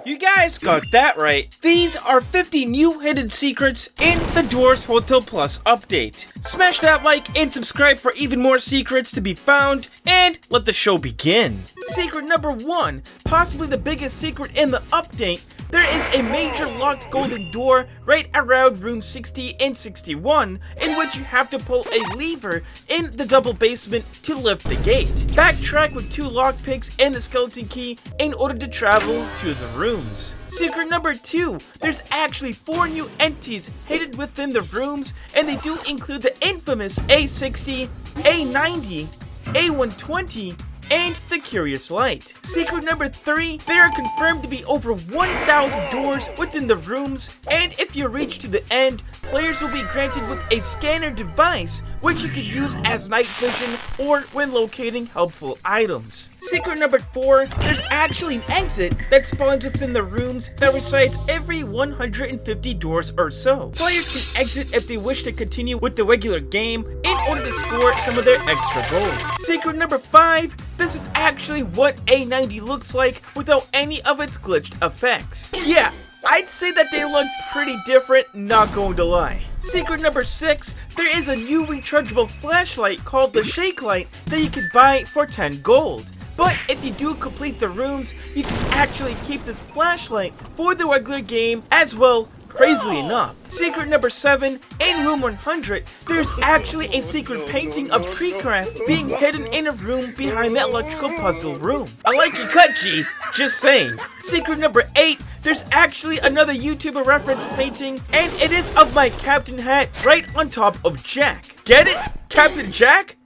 You guys got that right. These are 50 new hidden secrets in the Doors Hotel Plus update. Smash that like and subscribe for even more secrets to be found, and let the show begin. Secret number 1, possibly the biggest secret in the update. There is a major locked golden door right around room 60 and 61 in which you have to pull a lever in the double basement to lift the gate. Backtrack with 2 lockpicks and the skeleton key in order to travel to the rooms. Secret number 2, there's actually 4 new entities hidden within the rooms, and they do include the infamous A60, A90, A120, and the Curious Light. Secret number 3, there are confirmed to be over 1,000 doors within the rooms, and if you reach to the end, players will be granted with a scanner device which you can use as night vision or when locating helpful items. Secret number 4, there's actually an exit that spawns within the rooms that resides every 150 doors or so. Players can exit if they wish to continue with the regular game in order to score some of their extra gold. Secret number 5, this is actually what A90 looks like without any of its glitched effects. Yeah, I'd say that they look pretty different, not going to lie. Secret number 6, there is a new rechargeable flashlight called the Shake Light that you can buy for 10 gold. But if you do complete the rooms, you can actually keep this flashlight for the regular game as well, crazily enough. Secret number 7, in room 100, there's actually a secret painting of Treecraft being hidden in a room behind the electrical puzzle room. I like your cut, G, just saying. Secret number 8, there's actually another YouTuber reference painting, and it is of my captain hat right on top of Jack. Get it? Captain Jack?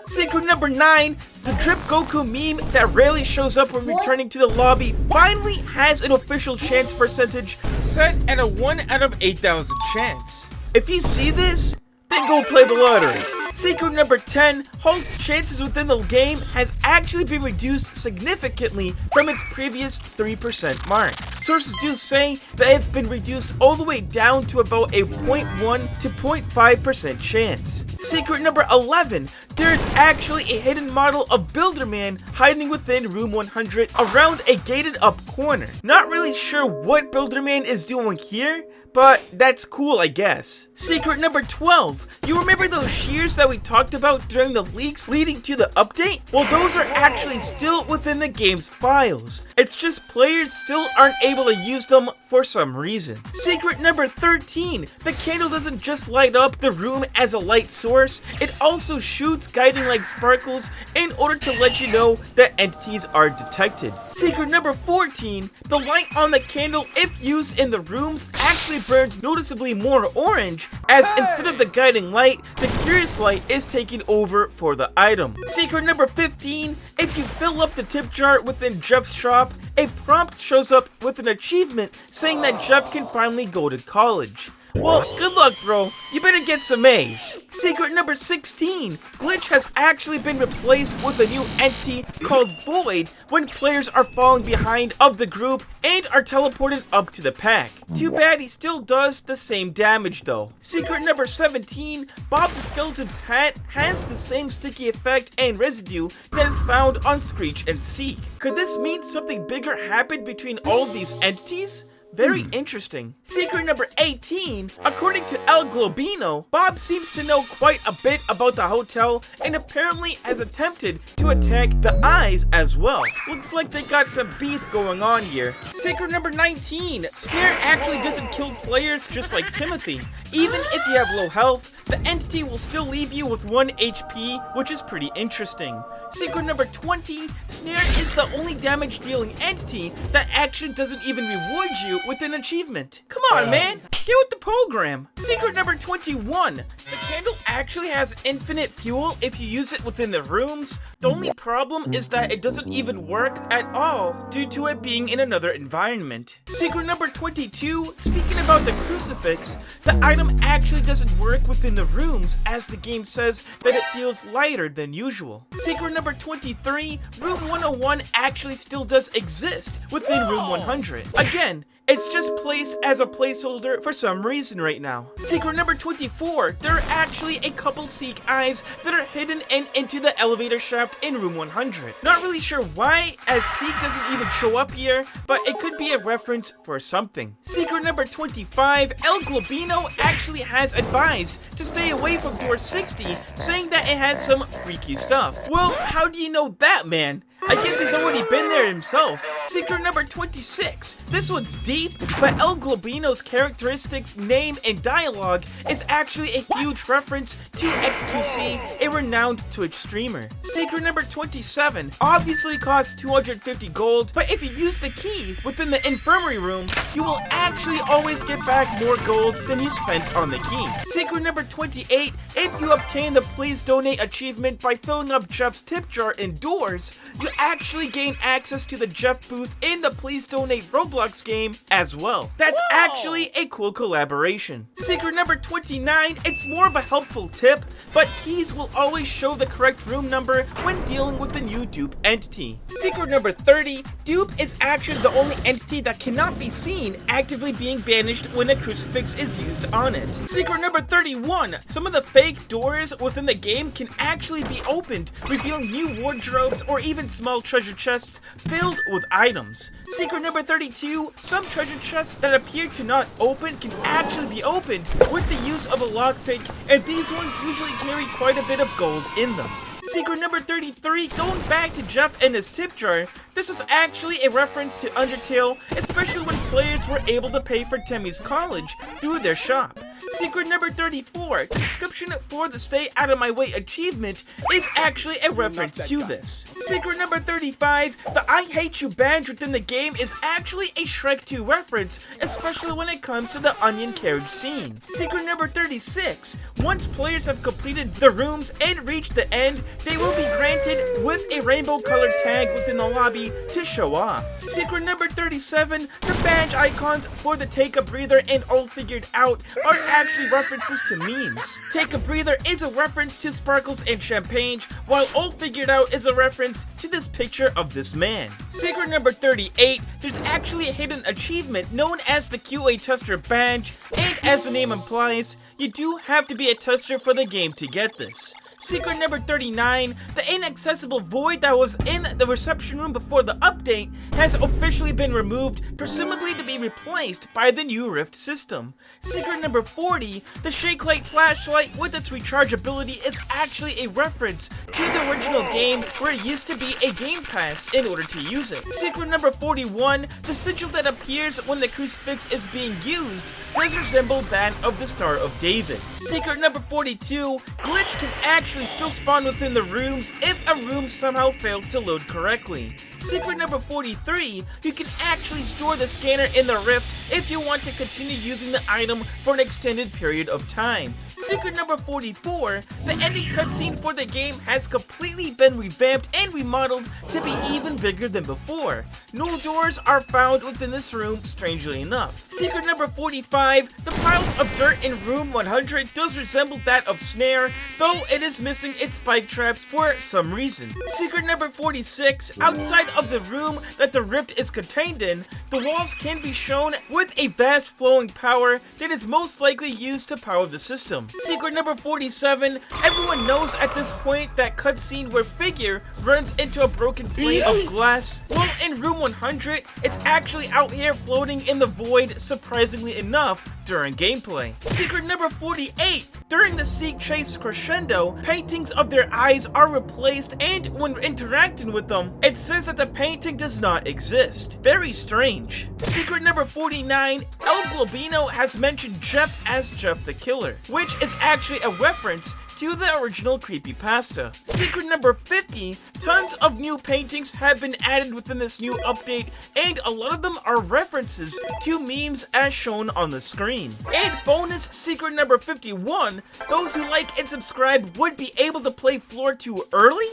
Secret number 9, the Drip Goku meme that rarely shows up when returning to the lobby finally has an official chance percentage set at a 1 out of 8,000 chance. If you see this, then go play the lottery. Secret number 10, Hulk's chances within the game has actually been reduced significantly from its previous 3% mark. Sources do say that it's been reduced all the way down to about a 0.1 to 0.5% chance. Secret number 11, there is actually a hidden model of Builderman hiding within room 100 around a gated up corner. Not really sure what Builderman is doing here, but that's cool, I guess. Secret number 12, you remember those shears that we talked about during the leaks leading to the update? Well, those are actually still within the game's files. It's just players still aren't able to use them for some reason. Secret number 13, the candle doesn't just light up the room as a light source, it also shoots guiding light sparkles in order to let you know that entities are detected. Secret number 14, the light on the candle, if used in the rooms, actually burns noticeably more orange, as instead of the guiding light, the Curious Light is taking over for the item. Secret number 15, if you fill up the tip jar within Jeff's shop, a prompt shows up with an achievement saying that Jeff can finally go to college. Well, good luck, bro. You better get some A's. Secret number 16. Glitch has actually been replaced with a new entity called Void when players are falling behind of the group and are teleported up to the pack. Too bad he still does the same damage though. Secret number 17. Bob the Skeleton's hat has the same sticky effect and residue that is found on Screech and Seek. Could this mean something bigger happened between all of these entities? Very interesting. Secret number 18, according to El Globino, Bob seems to know quite a bit about the hotel and apparently has attempted to attack the eyes as well. Looks like they got some beef going on here. Secret number 19, Snare actually doesn't kill players just like Timothy. Even if you have low health, the entity will still leave you with 1 HP, which is pretty interesting. Secret number 20, Snare is the only damage dealing entity that actually doesn't even reward you with an achievement. Come on, man, get with the program. Secret number 21, the candle actually has infinite fuel if you use it within the rooms. The only problem is that it doesn't even work at all due to it being in another environment. Secret number 22, speaking about the crucifix, the item actually doesn't work within the rooms as the game says that it feels lighter than usual. Secret number 23, room 101 actually still does exist within room 100. Again, It's just placed as a placeholder for some reason right now. Secret number 24, there are actually a couple Seek eyes that are hidden and into the elevator shaft in room 100. Not really sure why, as Seek doesn't even show up here, but it could be a reference for something. Secret number 25, El Globino actually has advised to stay away from door 60, saying that it has some freaky stuff. Well, how do you know that, man? I guess he's already been there himself. Secret number 26. This one's deep, but El Globino's characteristics, name, and dialogue is actually a huge reference to XQC, a renowned Twitch streamer. Secret number 27 obviously costs 250 gold, but if you use the key within the infirmary room, you will actually always get back more gold than you spent on the key. Secret number 28, if you obtain the Please Donate achievement by filling up Jeff's tip jar indoors, you actually gain access to the Jeff booth in the Please Donate Roblox game as well. That's actually a cool collaboration. Secret number 29, it's more of a helpful tip, but keys will always show the correct room number when dealing with the new dupe entity. Secret number 30, dupe is actually the only entity that cannot be seen actively being banished when a crucifix is used on it. Secret number 31, some of the fake doors within the game can actually be opened, revealing new wardrobes or even small treasure chests filled with items. Secret number 32, some treasure chests that appear to not open can actually be opened with the use of a lockpick, and these ones usually carry quite a bit of gold in them. Secret number 33, going back to Jeff and his tip jar, this was actually a reference to Undertale, especially when players were able to pay for Temmie's college through their shop. Secret number 34, the description for the Stay Out of My Way achievement is actually a reference to this. Secret number 35, the I Hate You badge within the game is actually a Shrek 2 reference, especially when it comes to the onion carriage scene. Secret number 36, once players have completed the rooms and reached the end, they will be granted with a rainbow colored tag within the lobby to show off. Secret number 37, the badge icons for the Take a Breather and All Figured Out are actually references to memes. Take a Breather is a reference to Sparkles and Champagne, while All Figured Out is a reference to this picture of this man. Secret number 38, there's actually a hidden achievement known as the QA Tester badge, and as the name implies, you do have to be a tester for the game to get this. Secret number 39, the inaccessible void that was in the reception room before the update has officially been removed, presumably to be replaced by the new Rift system. Secret number 40, the Shake Light flashlight with its rechargeability is actually a reference to the original game where it used to be a game pass in order to use it. Secret number 41, the sigil that appears when the crucifix is being used does resemble that of the Star of David. Secret number 42, glitch can actually still spawn within the rooms if a room somehow fails to load correctly. Secret number 43, you can actually store the scanner in the Rift if you want to continue using the item for an extended period of time. Secret number 44, the ending cutscene for the game has completely been revamped and remodeled to be even bigger than before. No doors are found within this room, strangely enough. Secret number 45, the piles of dirt in room 100 does resemble that of Snare, though it is missing its spike traps for some reason. Secret number 46, outside of the room that the rift is contained in, the walls can be shown with a vast flowing power that is most likely used to power the system. Secret number 47, everyone knows at this point that cutscene where Figure runs into a broken plate of glass. Well, in room 100, it's actually out here floating in the void, surprisingly enough, during gameplay. Secret number 48, during the Seek Chase crescendo, paintings of their eyes are replaced, and when interacting with them, it says that the painting does not exist. Very strange. Secret number 49, El Globino has mentioned Jeff as Jeff the Killer, which is actually a reference to the original creepypasta. Secret number 50, tons of new paintings have been added within this new update, and a lot of them are references to memes as shown on the screen. And bonus secret number 51, those who like and subscribe would be able to play Floor 2 early?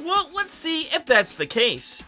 Well, let's see if that's the case.